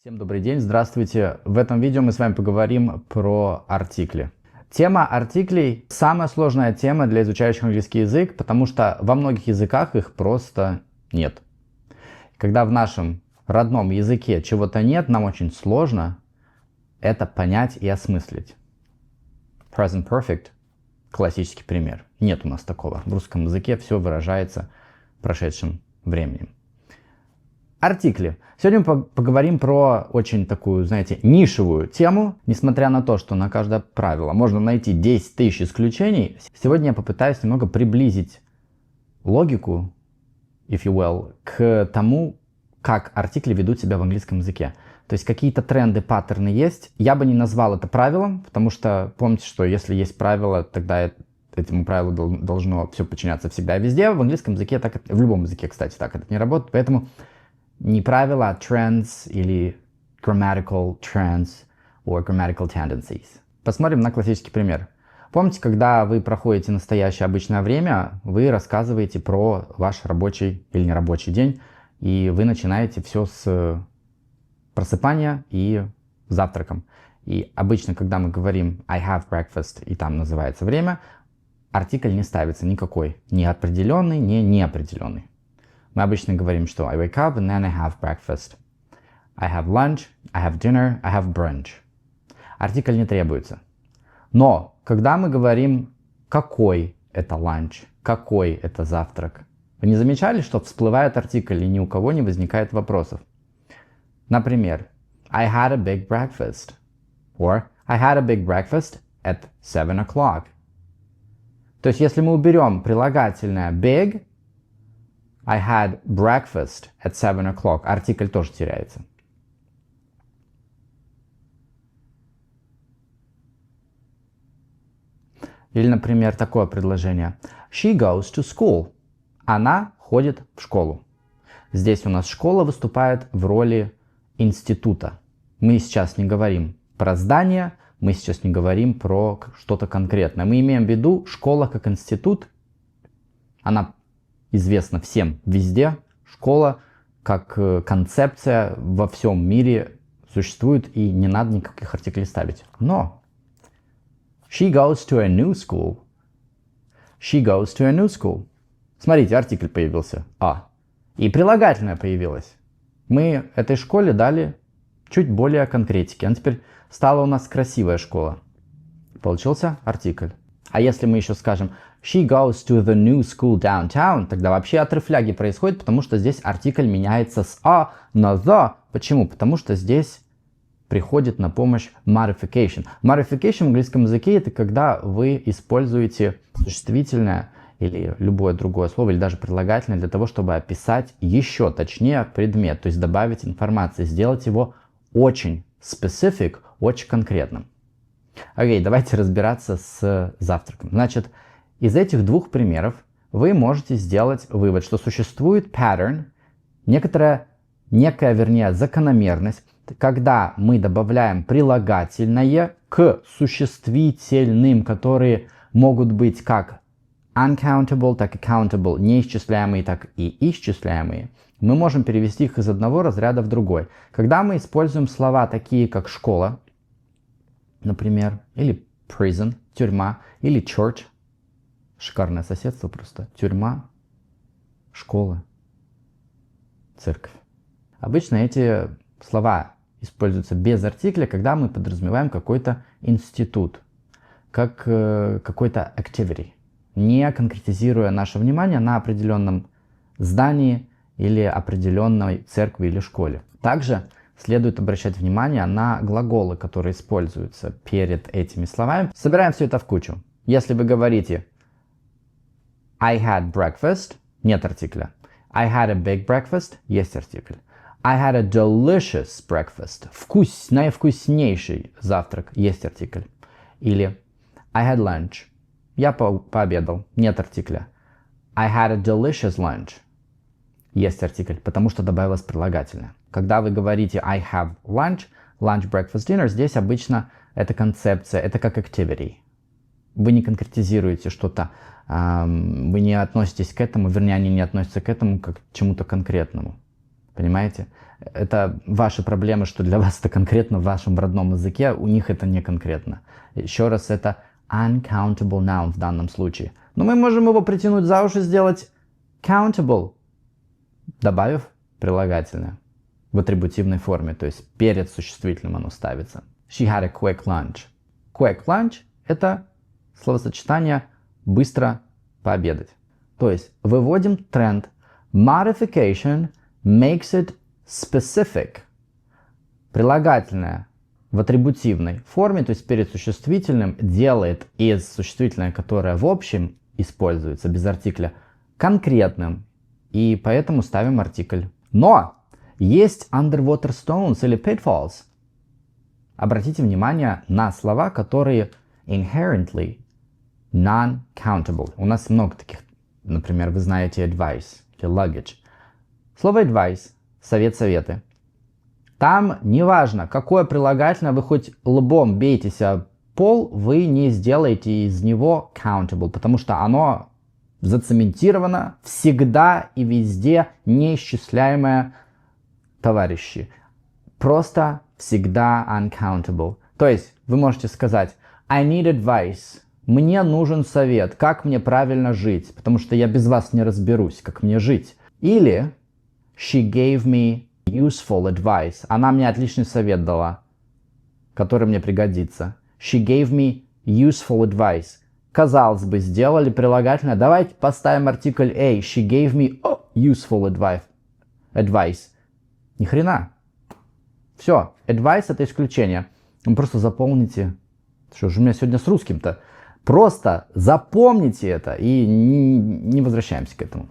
Всем добрый день, здравствуйте. В этом видео мы с вами поговорим про артикли. Тема артиклей – самая сложная тема для изучающих английский язык, потому что во многих языках их просто нет. Когда в нашем родном языке чего-то нет, нам очень сложно это понять и осмыслить. Present Perfect – классический пример. Нет у нас такого. В русском языке все выражается прошедшим временем. Артикли. Сегодня мы поговорим про очень такую, знаете, нишевую тему. Несмотря на то, что на каждое правило можно найти 10 тысяч исключений, сегодня я попытаюсь немного приблизить логику, if you will, к тому, как артикли ведут себя в английском языке. То есть какие-то тренды, паттерны есть. Я бы не назвал это правилом, потому что помните, что если есть правило, тогда этому правилу должно все подчиняться всегда и везде. В английском языке, в любом языке, кстати, так это не работает. Поэтому не правила, а trends или grammatical trends or grammatical tendencies. Посмотрим на классический пример. Помните, когда вы проходите настоящее обычное время, вы рассказываете про ваш рабочий или нерабочий день, и вы начинаете все с просыпания и завтраком. И обычно, когда мы говорим I have breakfast, и там называется время, артикль не ставится никакой, ни определенный, ни неопределенный. Мы обычно говорим, что I wake up and then I have breakfast. I have lunch, I have dinner, I have brunch. Артикль не требуется. Но, когда мы говорим, какой это ланч, какой это завтрак, вы не замечали, что всплывает артикль и ни у кого не возникает вопросов? Например, I had a big breakfast. Or I had a big breakfast at 7 o'clock. То есть, если мы уберем прилагательное big, I had breakfast at 7 o'clock. Артикль тоже теряется. Или, например, такое предложение. She goes to school. Она ходит в школу. Здесь у нас школа выступает в роли института. Мы сейчас не говорим про здание, мы сейчас не говорим про что-то конкретное. Мы имеем в виду школа как институт. Она известно всем везде. Школа как концепция во всем мире существует, и не надо никаких артиклей ставить. Но she goes to a new school. She goes to a new school. Смотрите, артикль появился. И прилагательное появилось. Мы этой школе дали чуть более конкретики. Она теперь стала у нас красивая школа. Получился артикль. А если мы еще скажем She goes to the new school downtown, тогда вообще отрыфляги происходит, потому что здесь артикль меняется с «а» на «the». Почему? Потому что здесь приходит на помощь modification. Modification в английском языке — это когда вы используете существительное или любое другое слово, или даже прилагательное для того, чтобы описать еще точнее предмет, то есть добавить информации, сделать его очень specific, очень конкретным. Окей, давайте разбираться с завтраком. Значит, из этих двух примеров вы можете сделать вывод, что существует pattern, некая закономерность, когда мы добавляем прилагательное к существительным, которые могут быть как uncountable, так и countable, неисчисляемые, так и исчисляемые. Мы можем перевести их из одного разряда в другой. Когда мы используем слова такие, как школа, например, или prison, тюрьма, или church, шикарное соседство просто, тюрьма, школа, церковь. Обычно эти слова используются без артикля, когда мы подразумеваем какой-то институт, как какой-то activity, не конкретизируя наше внимание на определенном здании или определенной церкви или школе. Также следует обращать внимание на глаголы, которые используются перед этими словами. Собираем все это в кучу. Если вы говорите I had breakfast, нет артикля. I had a big breakfast, есть артикль. I had a delicious breakfast, наивкуснейший завтрак, есть артикль. Или I had lunch, я пообедал, нет артикля. I had a delicious lunch, есть артикль, потому что добавилось прилагательное. Когда вы говорите I have lunch, lunch, breakfast, dinner, здесь обычно это концепция, это как activity. Вы не конкретизируете что-то, вы не относитесь к этому, вернее, они не относятся к этому как к чему-то конкретному. Понимаете? Это ваши проблемы, что для вас это конкретно в вашем родном языке, у них это не конкретно. Еще раз, это uncountable noun в данном случае. Но мы можем его притянуть за уши, сделать countable, добавив прилагательное в атрибутивной форме, то есть перед существительным оно ставится. She had a quick lunch. Quick lunch – это словосочетание «быстро пообедать». То есть выводим тренд. Modification makes it specific. Прилагательное в атрибутивной форме, то есть перед существительным, делает из существительное, которое в общем используется без артикля, конкретным. И поэтому ставим артикль. Но есть underwater stones или pitfalls. Обратите внимание на слова, которые inherently non-countable. У нас много таких. Например, вы знаете advice или luggage. Слово advice, совет, советы. Там неважно, какое прилагательное, вы хоть лбом бейтесь о пол, вы не сделаете из него countable, потому что оно зацементировано всегда и везде неисчисляемое, товарищи. Просто всегда uncountable. То есть вы можете сказать I need advice. Мне нужен совет, как мне правильно жить, потому что я без вас не разберусь, как мне жить. Или she gave me useful advice. Она мне отличный совет дала, который мне пригодится. She gave me useful advice. Казалось бы, сделали прилагательное. Давайте поставим артикль A. She gave me useful advice. Ни хрена. Все, advice это исключение. Вы просто запомните. Что же у меня сегодня с русским-то? Просто запомните это и не возвращаемся к этому.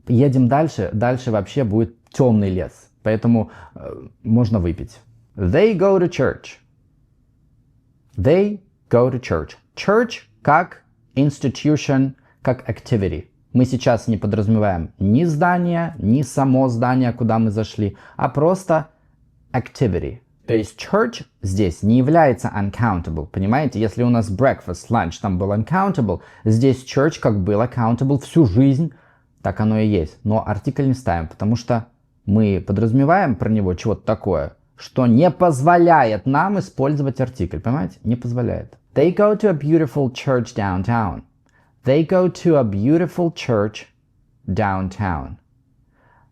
Едем дальше. Дальше вообще будет темный лес. Поэтому можно выпить. They go to church. They go to church. Church как institution, как activity. Мы сейчас не подразумеваем ни здание, ни само здание, куда мы зашли, а просто activity. То есть church здесь не является uncountable, понимаете? Если у нас breakfast, lunch там был uncountable, здесь church как был accountable всю жизнь, так оно и есть. Но артикль не ставим, потому что мы подразумеваем про него чего-то такое, что не позволяет нам использовать артикль, понимаете? Не позволяет. They go to a beautiful church downtown. They go to a beautiful church downtown.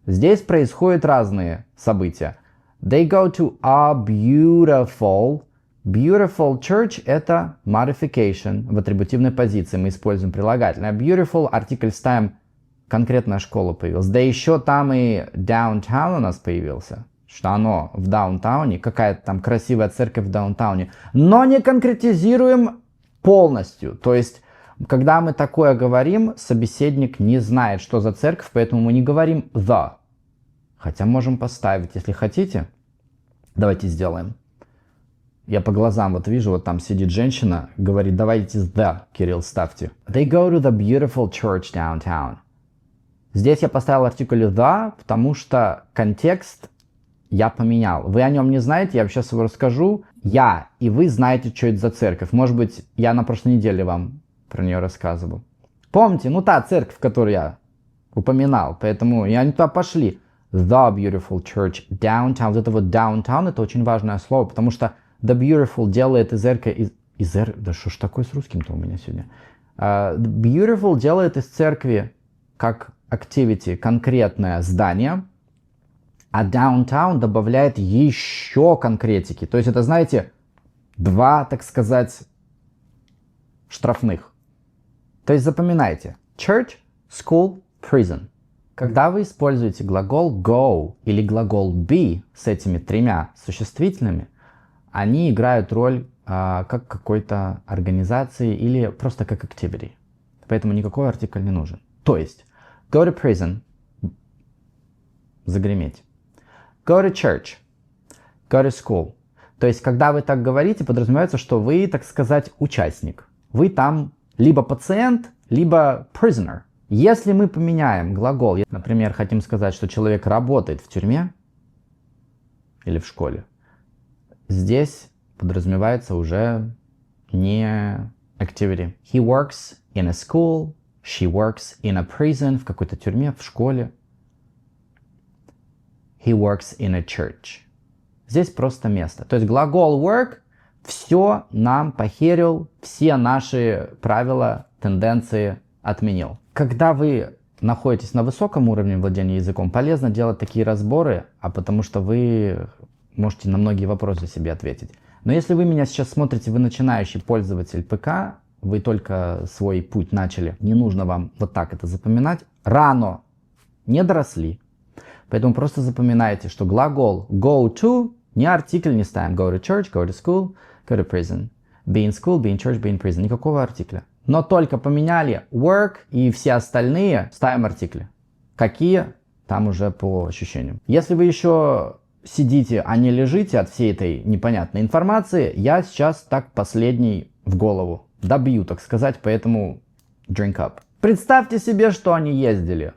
Здесь происходят разные события. They go to a beautiful church – это modification в атрибутивной позиции. Мы используем прилагательное. Beautiful артикль ставим, конкретная школа появилась. Да еще там и downtown у нас появился. Что оно в даунтауне, какая-то там красивая церковь в даунтауне. Но не конкретизируем полностью. То есть, когда мы такое говорим, собеседник не знает, что за церковь, поэтому мы не говорим the. Хотя можем поставить, если хотите. Давайте сделаем. Я по глазам вот вижу, вот там сидит женщина, говорит, давайте the, Кирилл, ставьте. They go to the beautiful church downtown. Здесь я поставил артикль the, потому что контекст я поменял. Вы о нем не знаете, я вам сейчас его расскажу. Я и вы знаете, что это за церковь. Может быть, я на прошлой неделе вам про нее рассказывал. Помните, ну та церковь, которую я упоминал, поэтому и они туда пошли. The beautiful church downtown. Вот это вот downtown, это очень важное слово, потому что the beautiful делает из да что ж такое с русским-то у меня сегодня? Beautiful делает из церкви как activity конкретное здание, а downtown добавляет еще конкретики. То есть это, знаете, два, так сказать, штрафных. То есть запоминайте. Church, school, prison. Когда вы используете глагол go или глагол be с этими тремя существительными, они играют роль как какой-то организации или просто как activity. Поэтому никакой артикль не нужен. То есть go to prison – загреметь. Go to church, go to school. То есть, когда вы так говорите, подразумевается, что вы, так сказать, участник. Вы там либо пациент, либо prisoner. Если мы поменяем глагол, например, хотим сказать, что человек работает в тюрьме или в школе, здесь подразумевается уже не activity. He works in a school, she works in a prison, в какой-то тюрьме, в школе. He works in a church. Здесь просто место. То есть глагол work все нам похерил, все наши правила, тенденции отменил. Когда вы находитесь на высоком уровне владения языком, полезно делать такие разборы, потому что вы можете на многие вопросы себе ответить. Но если вы меня сейчас смотрите, вы начинающий пользователь ПК, вы только свой путь начали, не нужно вам вот так это запоминать, рано не доросли. Поэтому просто запоминайте, что глагол go to, не артикль не ставим. Go to church, go to school, go to prison. Be in school, be in church, be in prison. Никакого артикля. Но только поменяли work и все остальные ставим артикли. Какие? Там уже по ощущениям. Если вы еще сидите, а не лежите от всей этой непонятной информации, я сейчас так последний в голову добью, так сказать, поэтому drink up. Представьте себе, что они ездили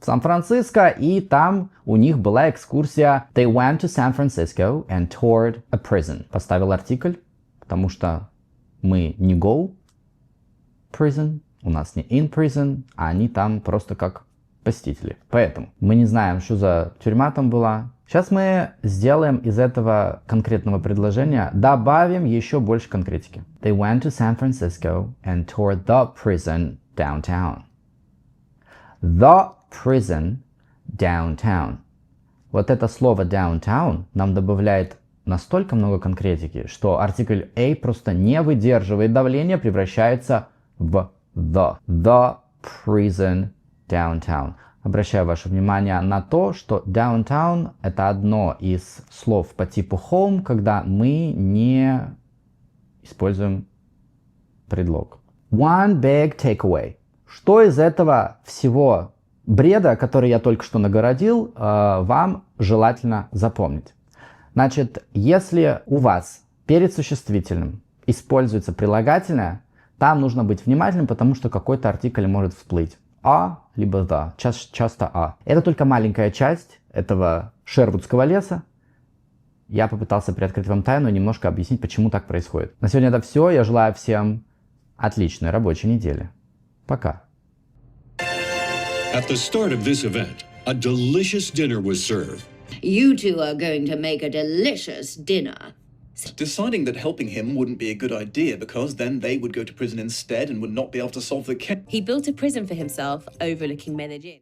в Сан-Франциско, и там у них была экскурсия. They went to San Francisco and toured a prison. Поставил артикль, потому что мы не go prison, у нас не in prison, а они там просто как посетители. Поэтому мы не знаем, что за тюрьма там была. Сейчас мы сделаем из этого конкретного предложения, добавим еще больше конкретики. They went to San Francisco and toured the prison downtown. The prison downtown. Вот это слово downtown нам добавляет настолько много конкретики, что артикль a просто не выдерживает давления, превращается в the. The prison downtown. Обращаю ваше внимание на то, что downtown это одно из слов по типу home, когда мы не используем предлог. One big takeaway. Что из этого всего бреда, который я только что нагородил, вам желательно запомнить? Значит, если у вас перед существительным используется прилагательное, там нужно быть внимательным, потому что какой-то артикль может всплыть. А, либо the. Часто а. Это только маленькая часть этого шервудского леса. Я попытался приоткрыть вам тайну и немножко объяснить, почему так происходит. На сегодня это все. Я желаю всем отличной рабочей недели. Пока. At the start of this event, a delicious dinner was served. You two are going to make a delicious dinner. Deciding that helping him wouldn't be a good idea because then they would go to prison instead and would not be able to solve the case. He built a prison for himself overlooking Medellin.